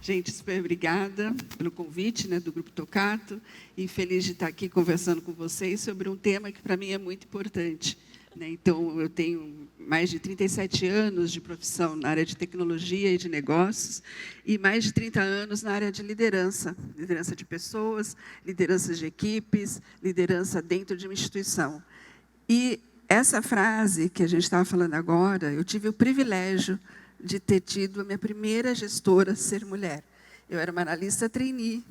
Gente, super obrigada pelo convite, né, do Grupo Tocato, e feliz de estar aqui conversando com vocês sobre um tema que, para mim, é muito importante, né? Então, eu tenho mais de 37 anos de profissão na área de tecnologia e de negócios, e mais de 30 anos na área de liderança de pessoas, liderança de equipes, liderança dentro de uma instituição. E essa frase que a gente estava falando agora, eu tive o privilégio de ter tido a minha primeira gestora ser mulher. Eu era uma analista trainee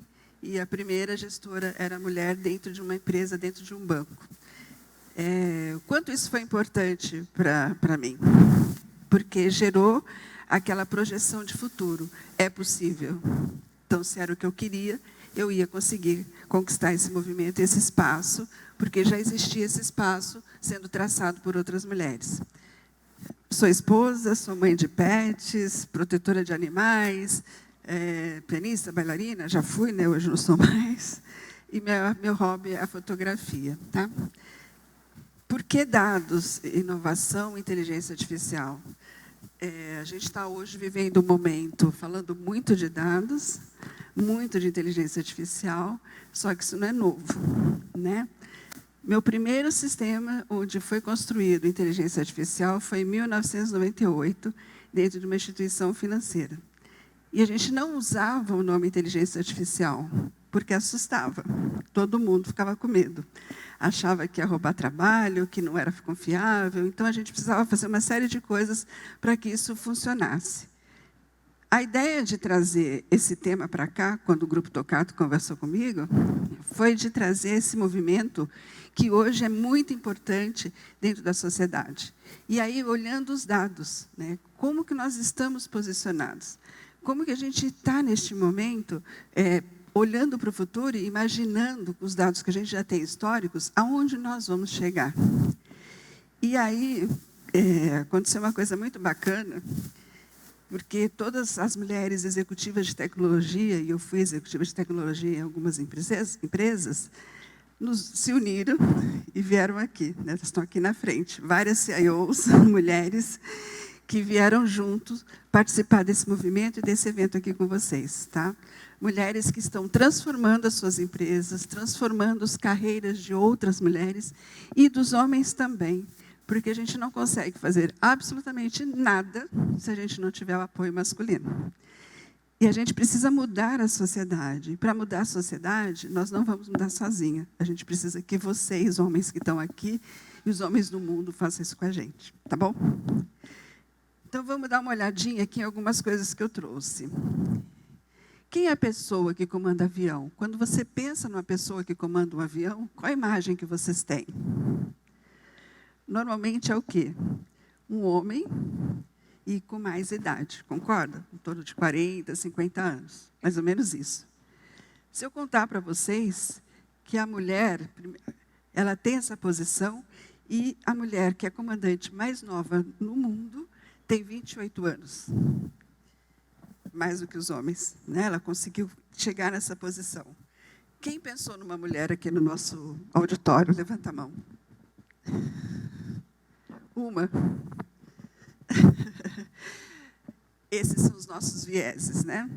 e a primeira gestora era mulher dentro de uma empresa, dentro de um banco. O quanto isso foi importante para mim? Porque gerou aquela projeção de futuro. É possível. Então, se era o que eu queria, eu ia conseguir conquistar esse movimento, esse espaço, porque já existia esse espaço sendo traçado por outras mulheres. Sou esposa, sou mãe de pets, protetora de animais, pianista, bailarina, já fui, né? Hoje não sou mais. E meu hobby é a fotografia. Tá? Por que dados, inovação e inteligência artificial? A gente está hoje vivendo um momento falando muito de dados, muito de inteligência artificial, só que isso não é novo, né? Meu primeiro sistema onde foi construído inteligência artificial foi em 1998, dentro de uma instituição financeira. E a gente não usava o nome inteligência artificial, porque assustava. Todo mundo ficava com medo. Achava que ia roubar trabalho, que não era confiável. Então, a gente precisava fazer uma série de coisas para que isso funcionasse. A ideia de trazer esse tema para cá, quando o Grupo Tocato conversou comigo, foi de trazer esse movimento que hoje é muito importante dentro da sociedade. E aí, olhando os dados, né, como que nós estamos posicionados? Como que a gente está, neste momento, olhando para o futuro e imaginando, com os dados que a gente já tem históricos, aonde nós vamos chegar? E aí, aconteceu uma coisa muito bacana, porque todas as mulheres executivas de tecnologia, e eu fui executiva de tecnologia em algumas empresas, se uniram e vieram aqui, né? Elas estão aqui na frente. Várias CIOs, mulheres, que vieram juntos participar desse movimento e desse evento aqui com vocês. Tá? Mulheres que estão transformando as suas empresas, transformando as carreiras de outras mulheres e dos homens também, porque a gente não consegue fazer absolutamente nada se a gente não tiver o apoio masculino. E a gente precisa mudar a sociedade. E, para mudar a sociedade, nós não vamos mudar sozinha. A gente precisa que vocês, homens que estão aqui, e os homens do mundo, façam isso com a gente. Tá bom? Então, vamos dar uma olhadinha aqui em algumas coisas que eu trouxe. Quem é a pessoa que comanda avião? Quando você pensa numa pessoa que comanda um avião, qual a imagem que vocês têm? Normalmente é o quê? Um homem e com mais idade, concorda? Em torno de 40, 50 anos, mais ou menos isso. Se eu contar para vocês que a mulher, ela tem essa posição, e a mulher que é comandante mais nova no mundo tem 28 anos. Mais do que os homens, né? Ela conseguiu chegar nessa posição. Quem pensou numa mulher aqui no nosso auditório? Levanta a mão. Uma. Esses são os nossos vieses, né?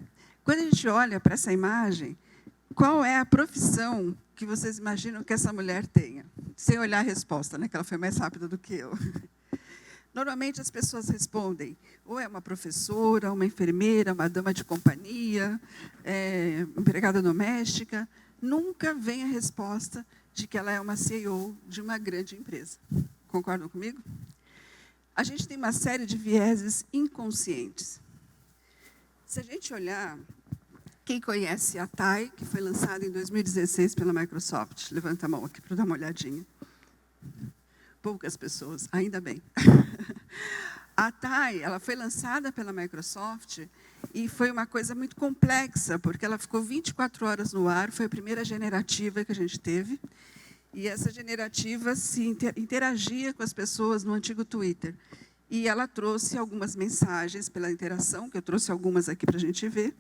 Quando a gente olha para essa imagem, qual é a profissão que vocês imaginam que essa mulher tenha? Sem olhar a resposta, né? Que ela foi mais rápida do que eu. Normalmente as pessoas respondem, ou é uma professora, uma enfermeira, uma dama de companhia, empregada doméstica. Nunca vem a resposta de que ela é uma CEO de uma grande empresa. Concordam comigo? A gente tem uma série de vieses inconscientes. Se a gente olhar, quem conhece a TAI, que foi lançada em 2016 pela Microsoft? Levanta a mão aqui para dar uma olhadinha. Poucas pessoas, ainda bem. A TAI, ela foi lançada pela Microsoft e foi uma coisa muito complexa, porque ela ficou 24 horas no ar, foi a primeira generativa que a gente teve, e essa generativa se interagia com as pessoas no antigo Twitter. E ela trouxe algumas mensagens pela interação, que eu trouxe algumas aqui para a gente ver,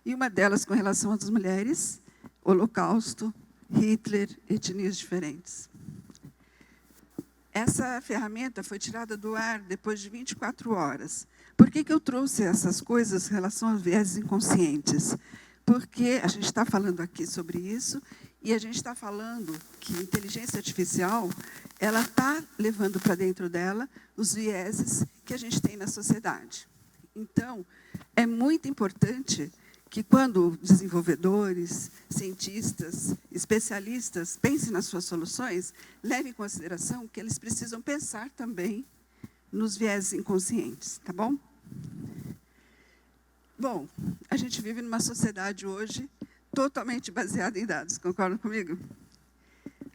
e uma delas com relação às mulheres, Holocausto, Hitler, etnias diferentes. Essa ferramenta foi tirada do ar depois de 24 horas, Por que eu trouxe essas coisas em relação aos vieses inconscientes? Porque a gente está falando aqui sobre isso, e a gente está falando que a inteligência artificial ela está levando para dentro dela os vieses que a gente tem na sociedade. Então, é muito importante que, quando desenvolvedores, cientistas, especialistas pensem nas suas soluções, levem em consideração que eles precisam pensar também nos vieses inconscientes, tá bom? Bom, a gente vive numa sociedade hoje totalmente baseada em dados, concordam comigo?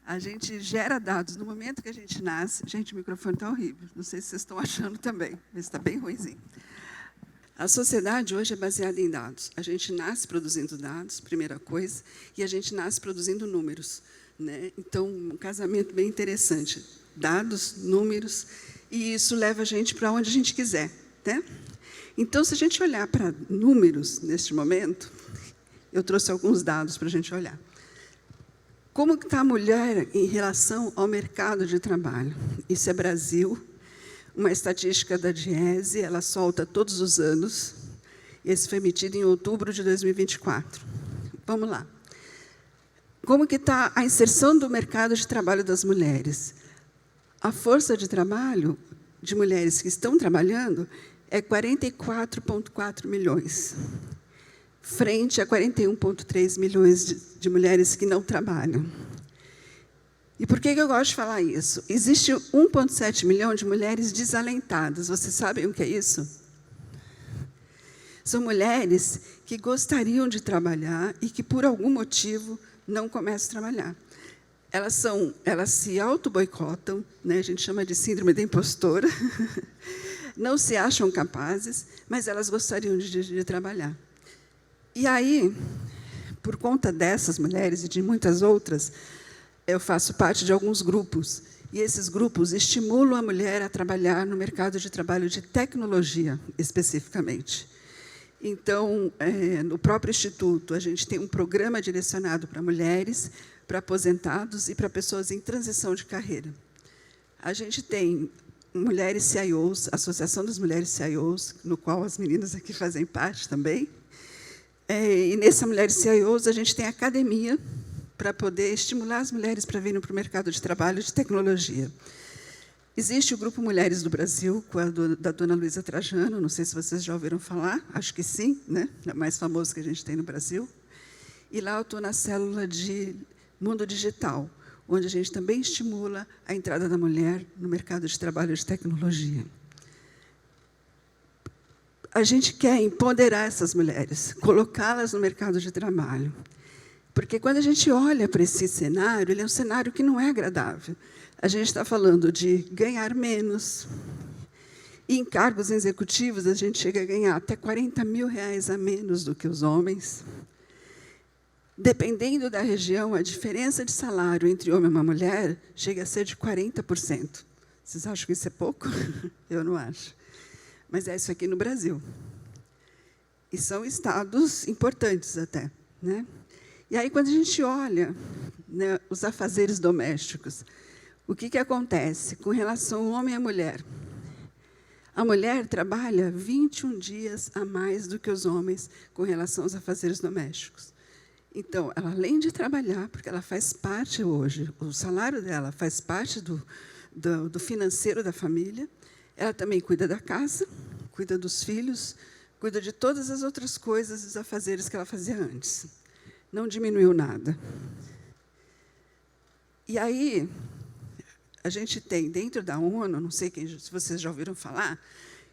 A gente gera dados no momento que a gente nasce. Gente, o microfone está horrível, não sei se vocês estão achando também, mas está bem ruimzinho. A sociedade hoje é baseada em dados. A gente nasce produzindo dados, primeira coisa, e a gente nasce produzindo números, né? Então, um casamento bem interessante. Dados, números, e isso leva a gente para onde a gente quiser, né? Então, se a gente olhar para números neste momento, eu trouxe alguns dados para a gente olhar. Como está a mulher em relação ao mercado de trabalho? Isso é Brasil, uma estatística da Diese, ela solta todos os anos. Esse foi emitido em outubro de 2024. Vamos lá. Como que está a inserção do mercado de trabalho das mulheres? A força de trabalho de mulheres que estão trabalhando é 44,4 milhões, frente a 41,3 milhões de mulheres que não trabalham. E por que eu gosto de falar isso? Existe 1,7 milhão de mulheres desalentadas. Vocês sabem o que é isso? São mulheres que gostariam de trabalhar e que, por algum motivo, não começam a trabalhar. Elas se auto-boicotam, né? A gente chama de síndrome da impostora, não se acham capazes, mas elas gostariam de trabalhar. E aí, por conta dessas mulheres e de muitas outras, eu faço parte de alguns grupos, e esses grupos estimulam a mulher a trabalhar no mercado de trabalho de tecnologia, especificamente. Então, no próprio Instituto, a gente tem um programa direcionado para mulheres, para aposentados e para pessoas em transição de carreira. A gente tem Mulheres CIOs, Associação das Mulheres CIOs, no qual as meninas aqui fazem parte também. E nessa Mulheres CIOs, a gente tem academia para poder estimular as mulheres para virem para o mercado de trabalho de tecnologia. Existe o Grupo Mulheres do Brasil, da dona Luísa Trajano, não sei se vocês já ouviram falar, acho que sim, né? É o mais famoso que a gente tem no Brasil. E lá eu estou na célula de Mundo Digital, onde a gente também estimula a entrada da mulher no mercado de trabalho de tecnologia. A gente quer empoderar essas mulheres, colocá-las no mercado de trabalho. Porque, quando a gente olha para esse cenário, ele é um cenário que não é agradável. A gente está falando de ganhar menos. E, em cargos executivos, a gente chega a ganhar até R$40 mil a menos do que os homens. Dependendo da região, a diferença de salário entre homem e uma mulher chega a ser de 40%. Vocês acham que isso é pouco? Eu não acho. Mas é isso aqui no Brasil. E são estados importantes até, né? E aí, quando a gente olha, né, os afazeres domésticos, o que acontece com relação ao homem e à mulher? A mulher trabalha 21 dias a mais do que os homens com relação aos afazeres domésticos. Então, ela, além de trabalhar, porque ela faz parte hoje, o salário dela faz parte do financeiro da família, ela também cuida da casa, cuida dos filhos, cuida de todas as outras coisas, os afazeres que ela fazia antes. Não diminuiu nada. E aí, a gente tem, dentro da ONU, não sei se vocês já ouviram falar,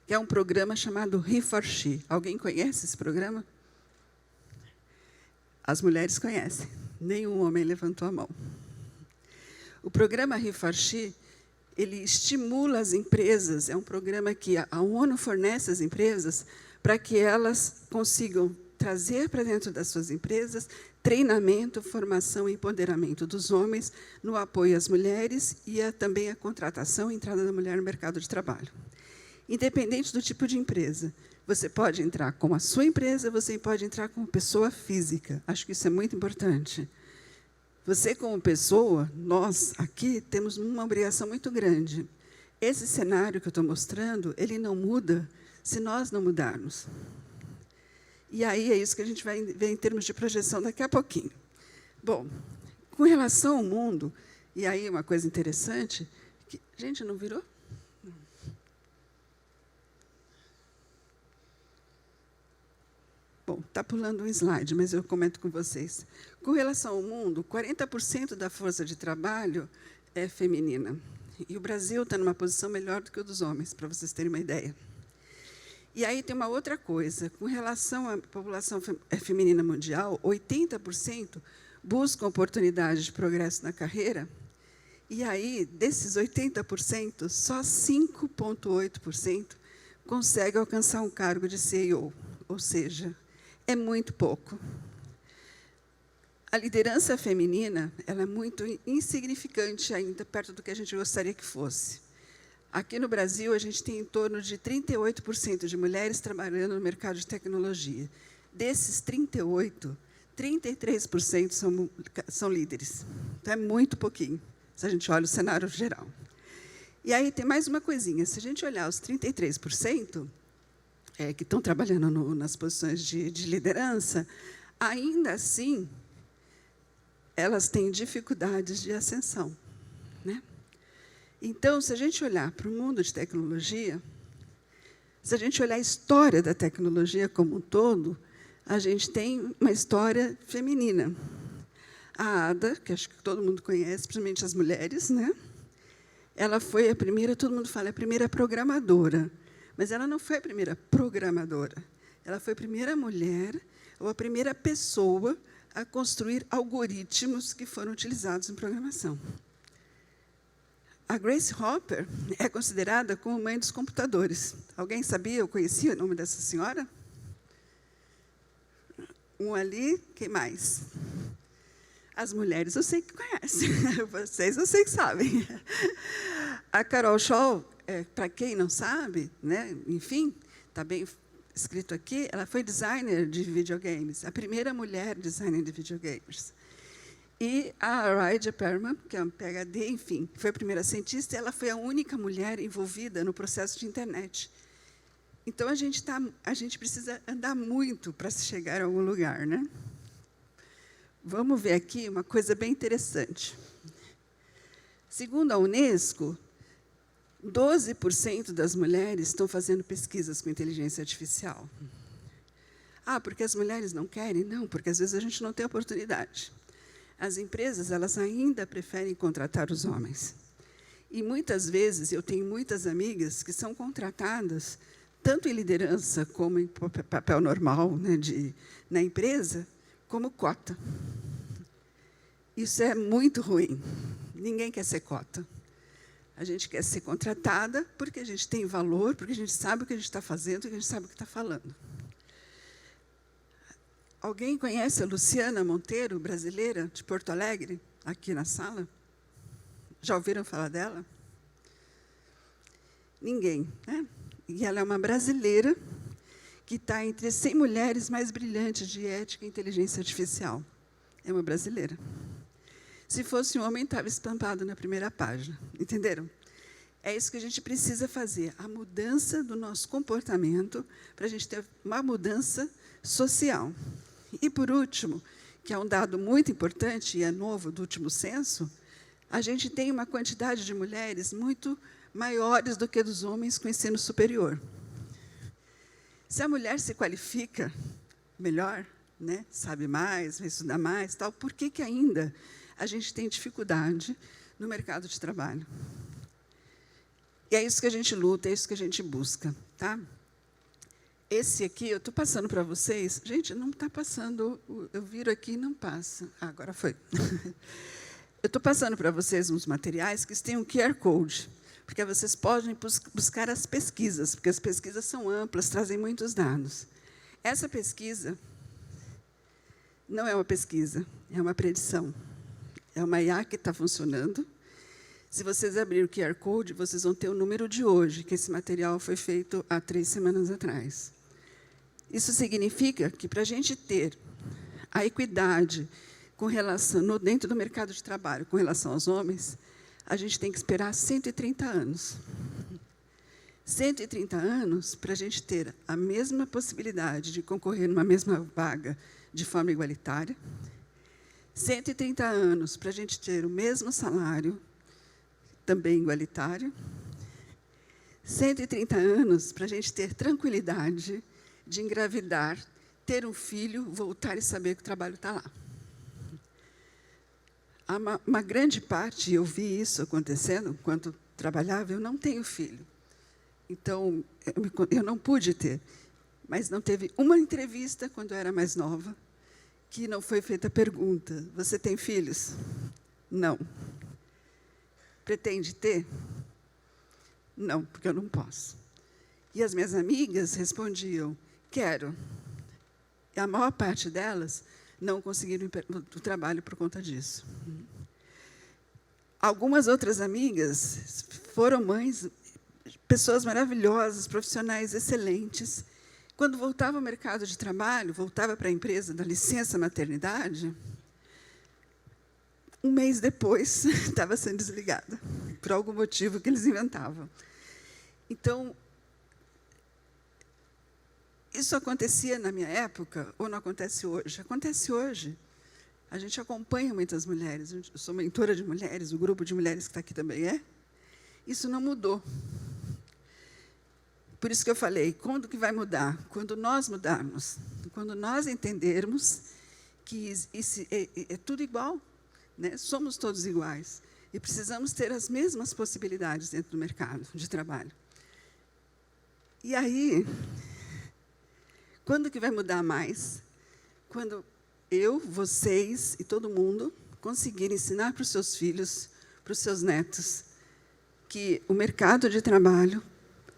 que é um programa chamado He for She. Alguém conhece esse programa? As mulheres conhecem. Nenhum homem levantou a mão. O programa He for She, ele estimula as empresas, é um programa que a ONU fornece às empresas para que elas consigam trazer para dentro das suas empresas treinamento, formação e empoderamento dos homens no apoio às mulheres e também a contratação e entrada da mulher no mercado de trabalho. Independente do tipo de empresa, você pode entrar com a sua empresa, você pode entrar como pessoa física. Acho que isso é muito importante. Você, como pessoa, nós aqui temos uma obrigação muito grande. Esse cenário que eu estou mostrando, ele não muda se nós não mudarmos. E aí é isso que a gente vai ver em termos de projeção daqui a pouquinho. Bom, com relação ao mundo, e aí uma coisa interessante, que, gente, não virou? Bom, está pulando um slide, mas eu comento com vocês. Com relação ao mundo, 40% da força de trabalho é feminina. E o Brasil está numa posição melhor do que a dos homens, para vocês terem uma ideia. E aí tem uma outra coisa. Com relação à população feminina mundial, 80% buscam oportunidades de progresso na carreira. E aí, desses 80%, só 5,8% conseguem alcançar um cargo de CEO. Ou seja, é muito pouco. A liderança feminina ela é muito insignificante ainda, perto do que a gente gostaria que fosse. Aqui no Brasil, a gente tem em torno de 38% de mulheres trabalhando no mercado de tecnologia. Desses 38%, 33% são líderes. Então, é muito pouquinho, se a gente olha o cenário geral. E aí tem mais uma coisinha. Se a gente olhar os 33%, que estão trabalhando nas posições de liderança, ainda assim, elas têm dificuldades de ascensão, né? Então, se a gente olhar para o mundo de tecnologia, se a gente olhar a história da tecnologia como um todo, a gente tem uma história feminina. A Ada, que acho que todo mundo conhece, principalmente as mulheres, né? Ela foi a primeira, todo mundo fala, a primeira programadora. Mas ela não foi a primeira programadora. Ela foi a primeira mulher, ou a primeira pessoa a construir algoritmos que foram utilizados em programação. A Grace Hopper é considerada como mãe dos computadores. Alguém sabia ou conhecia o nome dessa senhora? Um ali, quem mais? As mulheres eu sei que conhecem, vocês eu sei que sabem. A Carol Scholl, para quem não sabe, né, enfim, está bem escrito aqui, ela foi designer de videogames, a primeira mulher designer de videogames. E a Raja Perman, que é uma PhD, enfim, foi a primeira cientista, ela foi a única mulher envolvida no processo de internet. Então, a gente precisa andar muito para se chegar a algum lugar, né? Vamos ver aqui uma coisa bem interessante. Segundo a Unesco, 12% das mulheres estão fazendo pesquisas com inteligência artificial. Ah, porque as mulheres não querem? Não, porque às vezes a gente não tem oportunidade. As empresas elas ainda preferem contratar os homens. E, muitas vezes, eu tenho muitas amigas que são contratadas, tanto em liderança como em papel normal, né, na empresa, como cota. Isso é muito ruim. Ninguém quer ser cota. A gente quer ser contratada porque a gente tem valor, porque a gente sabe o que a gente está fazendo e a gente sabe o que está falando. Alguém conhece a Luciana Monteiro, brasileira, de Porto Alegre, aqui na sala? Já ouviram falar dela? Ninguém, né? E ela é uma brasileira que está entre as 100 mulheres mais brilhantes de ética e inteligência artificial. É uma brasileira. Se fosse um homem, estava estampado na primeira página. Entenderam? É isso que a gente precisa fazer, a mudança do nosso comportamento, para a gente ter uma mudança social. E, por último, que é um dado muito importante e é novo do último censo, a gente tem uma quantidade de mulheres muito maiores do que dos homens com ensino superior. Se a mulher se qualifica melhor, né, sabe mais, vai estudar mais, tal, por que ainda a gente tem dificuldade no mercado de trabalho? E é isso que a gente luta, é isso que a gente busca, tá? Esse aqui, eu estou passando para vocês. Gente, não está passando, eu viro aqui e não passa. Ah, agora foi. Eu estou passando para vocês uns materiais que têm um QR Code, porque vocês podem buscar as pesquisas, porque as pesquisas são amplas, trazem muitos dados. Essa pesquisa não é uma pesquisa, é uma predição. É uma IA que está funcionando. Se vocês abrirem o QR Code, vocês vão ter o número de hoje, que esse material foi feito há 3 semanas atrás. Isso significa que, para a gente ter a equidade com relação, dentro do mercado de trabalho com relação aos homens, a gente tem que esperar 130 anos. 130 anos para a gente ter a mesma possibilidade de concorrer numa mesma vaga de forma igualitária. 130 anos para a gente ter o mesmo salário, também igualitário. 130 anos para a gente ter tranquilidade de engravidar, ter um filho, voltar e saber que o trabalho está lá. Há uma grande parte, eu vi isso acontecendo enquanto trabalhava, eu não tenho filho. Então, eu não pude ter. Mas não teve uma entrevista, quando eu era mais nova, que não foi feita a pergunta: você tem filhos? Não. Pretende ter? Não, porque eu não posso. E as minhas amigas respondiam: quero. E a maior parte delas não conseguiram o trabalho por conta disso. Algumas outras amigas foram mães, pessoas maravilhosas, profissionais excelentes. Quando voltava ao mercado de trabalho, voltava para a empresa da licença maternidade, um mês depois estava sendo desligada, por algum motivo que eles inventavam. Então, isso acontecia na minha época ou não acontece hoje? Acontece hoje. A gente acompanha muitas mulheres. Eu sou mentora de mulheres, o grupo de mulheres que está aqui também é. Isso não mudou. Por isso que eu falei, quando que vai mudar? Quando nós mudarmos. Quando nós entendermos que é tudo igual, né? Somos todos iguais. E precisamos ter as mesmas possibilidades dentro do mercado de trabalho. E aí, quando que vai mudar mais? Quando eu, vocês e todo mundo conseguirem ensinar para os seus filhos, para os seus netos, que o mercado de trabalho,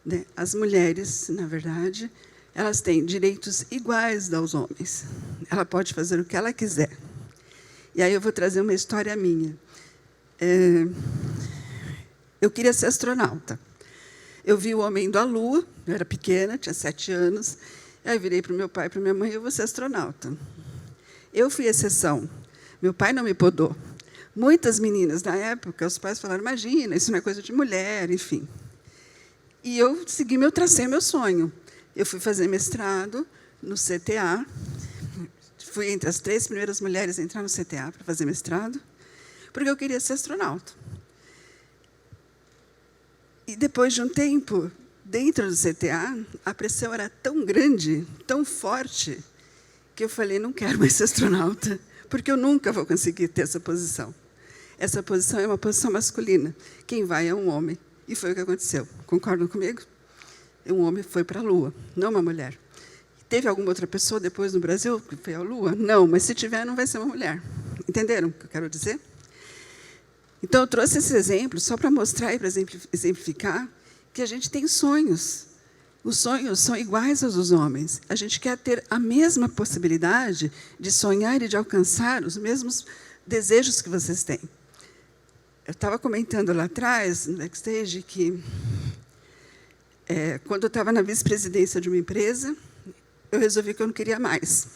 né, as mulheres, na verdade, elas têm direitos iguais aos homens. Ela pode fazer o que ela quiser. E aí eu vou trazer uma história minha. Eu queria ser astronauta. Eu vi o homem indo à Lua, eu era pequena, tinha 7 anos, aí eu virei para o meu pai e para a minha mãe: eu vou ser astronauta. Eu fui exceção. Meu pai não me podou. Muitas meninas, na época, os pais falaram: imagina, isso não é coisa de mulher, enfim. E eu tracei meu sonho. Eu fui fazer mestrado no CTA, fui entre as 3 primeiras mulheres a entrar no CTA para fazer mestrado, porque eu queria ser astronauta. E, depois de um tempo, dentro do CTA, a pressão era tão grande, tão forte, que eu falei: não quero mais ser astronauta, porque eu nunca vou conseguir ter essa posição. Essa posição é uma posição masculina. Quem vai é um homem. E foi o que aconteceu. Concordam comigo? Um homem foi para a Lua, não uma mulher. Teve alguma outra pessoa depois no Brasil que foi à Lua? Não, mas se tiver, não vai ser uma mulher. Entenderam o que eu quero dizer? Então, eu trouxe esse exemplo só para mostrar e para exemplificar que a gente tem sonhos. Os sonhos são iguais aos dos homens. A gente quer ter a mesma possibilidade de sonhar e de alcançar os mesmos desejos que vocês têm. Eu estava comentando lá atrás, no backstage, que quando eu estava na vice-presidência de uma empresa, eu resolvi que eu não queria mais.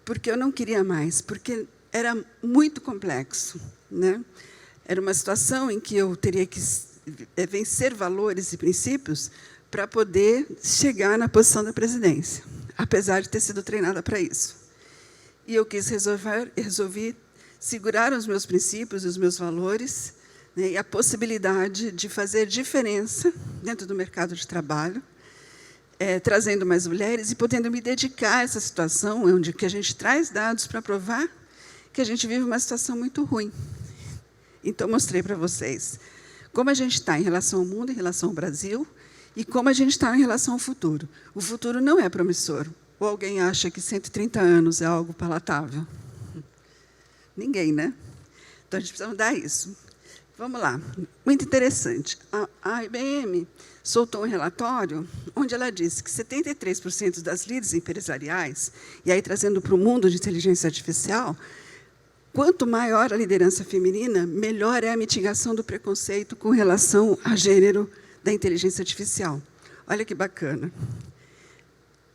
Por que eu não queria mais? Porque era muito complexo, né? Era uma situação em que eu teria que vencer valores e princípios para poder chegar na posição da presidência, apesar de ter sido treinada para isso. E eu resolvi segurar os meus princípios e os meus valores, né, e a possibilidade de fazer diferença dentro do mercado de trabalho, trazendo mais mulheres e podendo me dedicar a essa situação onde que a gente traz dados para provar que a gente vive uma situação muito ruim. Então, mostrei para vocês como a gente está em relação ao mundo, em relação ao Brasil, e como a gente está em relação ao futuro. O futuro não é promissor. Ou alguém acha que 130 anos é algo palatável? Ninguém, né? Então, a gente precisa mudar isso. Vamos lá. Muito interessante. A IBM soltou um relatório onde ela disse que 73% das líderes empresariais, e aí trazendo para o mundo de inteligência artificial, quanto maior a liderança feminina, melhor é a mitigação do preconceito com relação a gênero da inteligência artificial. Olha que bacana.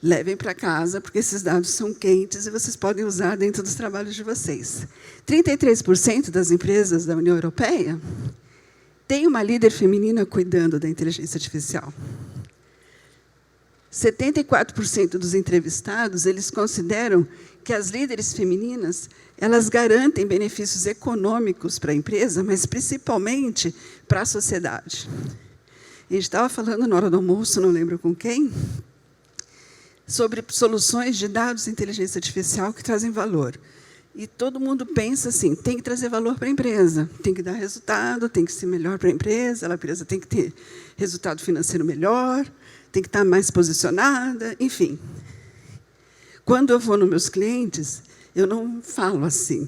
Levem para casa, porque esses dados são quentes e vocês podem usar dentro dos trabalhos de vocês. 33% das empresas da União Europeia tem uma líder feminina cuidando da inteligência artificial. 74% dos entrevistados, eles consideram que as líderes femininas, elas garantem benefícios econômicos para a empresa, mas principalmente para a sociedade. A gente estava falando na hora do almoço, não lembro com quem, sobre soluções de dados de inteligência artificial que trazem valor. E todo mundo pensa assim, tem que trazer valor para a empresa, tem que dar resultado, tem que ser melhor para a empresa tem que ter resultado financeiro melhor, tem que estar mais posicionada, enfim. Quando eu vou nos meus clientes, eu não falo assim,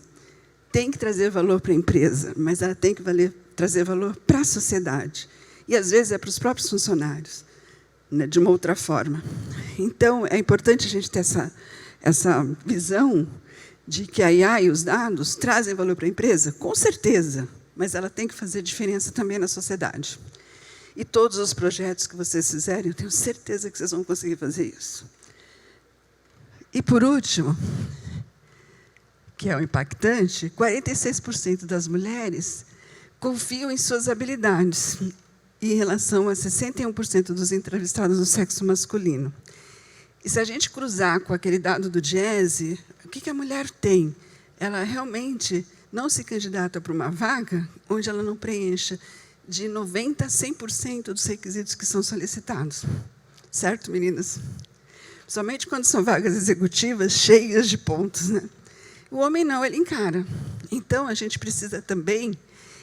tem que trazer valor para a empresa, mas ela tem que trazer valor para a sociedade. E, às vezes, é para os próprios funcionários, né, de uma outra forma. Então, é importante a gente ter essa visão de que a IA e os dados trazem valor para a empresa, com certeza, mas ela tem que fazer diferença também na sociedade. E todos os projetos que vocês fizerem, eu tenho certeza que vocês vão conseguir fazer isso. E, por último, que é o impactante, 46% das mulheres confiam em suas habilidades, em relação a 61% dos entrevistados do sexo masculino. E se a gente cruzar com aquele dado do Diese, o que a mulher tem? Ela realmente não se candidata para uma vaga onde ela não preencha de 90% a 100% dos requisitos que são solicitados. Certo, meninas? Somente quando são vagas executivas cheias de pontos, né? O homem não, ele encara. Então, a gente precisa também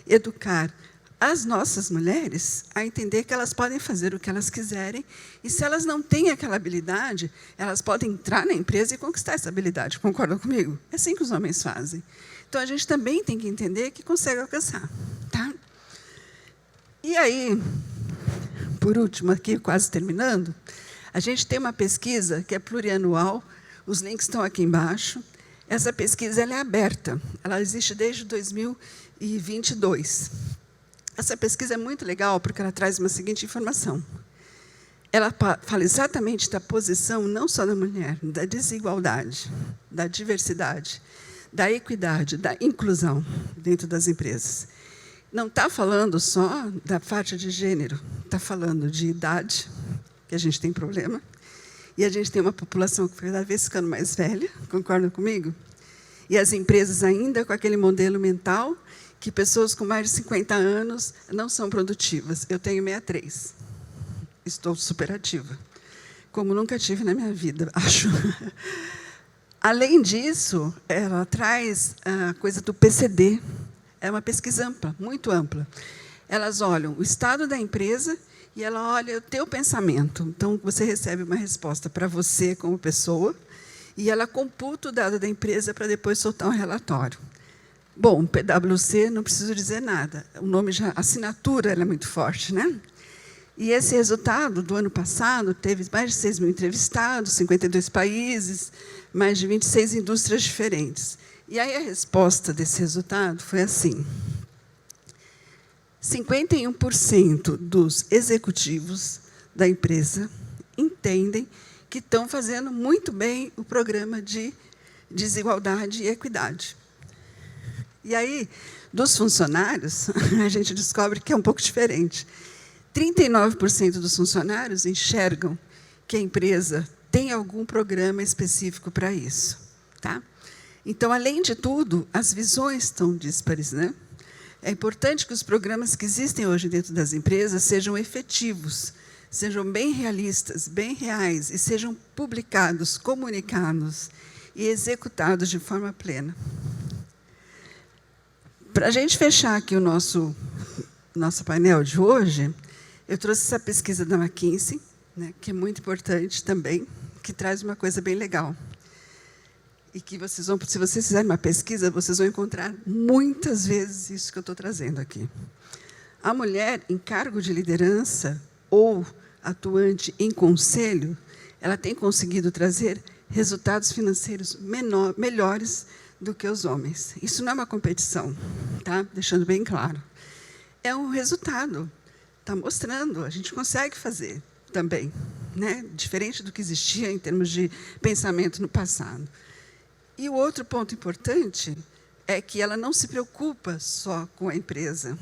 educar as nossas mulheres a entender que elas podem fazer o que elas quiserem, e se elas não têm aquela habilidade, elas podem entrar na empresa e conquistar essa habilidade. Concordam comigo? É assim que os homens fazem. Então, a gente também tem que entender que consegue alcançar. Tá? E aí, por último, aqui, quase terminando, a gente tem uma pesquisa que é plurianual, os links estão aqui embaixo. Essa pesquisa ela é aberta, ela existe desde 2022. Essa pesquisa é muito legal porque ela traz uma seguinte informação. Ela fala exatamente da posição não só da mulher, da desigualdade, da diversidade, da equidade, da inclusão dentro das empresas. Não está falando só da faixa de gênero, está falando de idade, que a gente tem problema, e a gente tem uma população que cada vez ficando mais velha, concordam comigo? E as empresas ainda com aquele modelo mental que pessoas com mais de 50 anos não são produtivas. Eu tenho 63. Estou superativa, como nunca tive na minha vida, acho. Além disso, ela traz a coisa do PCD. É uma pesquisa ampla, muito ampla. Elas olham o estado da empresa e ela olha o teu pensamento. Então, você recebe uma resposta para você como pessoa e ela computa o dado da empresa para depois soltar um relatório. Bom, PwC, não preciso dizer nada. O nome já, a assinatura ela é muito forte, né? E esse resultado do ano passado teve mais de 6 mil entrevistados, 52 países, mais de 26 indústrias diferentes. E aí a resposta desse resultado foi assim: 51% dos executivos da empresa entendem que estão fazendo muito bem o programa de desigualdade e equidade. E aí, dos funcionários, a gente descobre que é um pouco diferente. 39% dos funcionários enxergam que a empresa tem algum programa específico para isso. Tá? Então, além de tudo, as visões estão díspares, né? É importante que os programas que existem hoje dentro das empresas sejam efetivos, sejam bem realistas, bem reais, e sejam publicados, comunicados e executados de forma plena. Para a gente fechar aqui o nosso painel de hoje, eu trouxe essa pesquisa da McKinsey, né, que é muito importante também, que traz uma coisa bem legal. E que vocês vão, se vocês fizerem uma pesquisa, vocês vão encontrar muitas vezes isso que eu estou trazendo aqui. A mulher em cargo de liderança ou atuante em conselho, ela tem conseguido trazer resultados financeiros melhores do que os homens. Isso não é uma competição, tá? Deixando bem claro. É um resultado. Está mostrando, a gente consegue fazer também, né? Diferente do que existia em termos de pensamento no passado. E o outro ponto importante é que ela não se preocupa só com a empresa.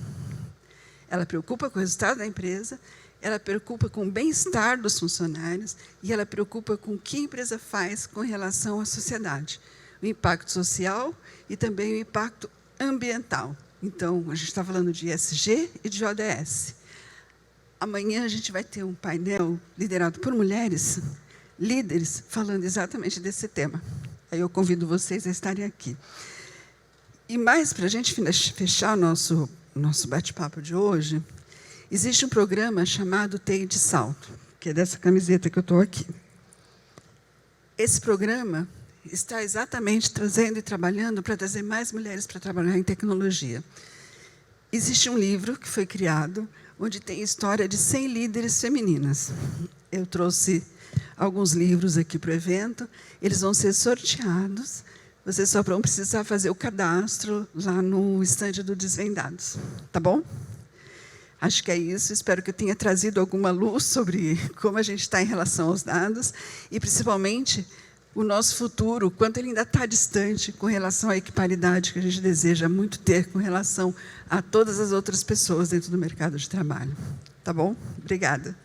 ela preocupa com o resultado da empresa, ela preocupa com o bem-estar dos funcionários e ela preocupa com o que a empresa faz com relação à sociedade. O impacto social e também o impacto ambiental. Então, a gente está falando de ESG e de ODS. Amanhã a gente vai ter um painel liderado por mulheres, líderes, falando exatamente desse tema. Aí eu convido vocês a estarem aqui. E mais, para a gente fechar o nosso bate-papo de hoje, existe um programa chamado TI de Salto, que é dessa camiseta que eu estou aqui. Esse programa está exatamente trazendo e trabalhando para trazer mais mulheres para trabalhar em tecnologia. Existe um livro que foi criado, onde tem história de 100 líderes femininas. Eu trouxe alguns livros aqui para o evento, eles vão ser sorteados, vocês só vão precisar fazer o cadastro lá no estande do Desvendados. Tá bom? Acho que é isso, espero que eu tenha trazido alguma luz sobre como a gente está em relação aos dados e, principalmente, o nosso futuro, quanto ele ainda está distante com relação à equiparidade que a gente deseja muito ter com relação a todas as outras pessoas dentro do mercado de trabalho. Tá bom? Obrigada.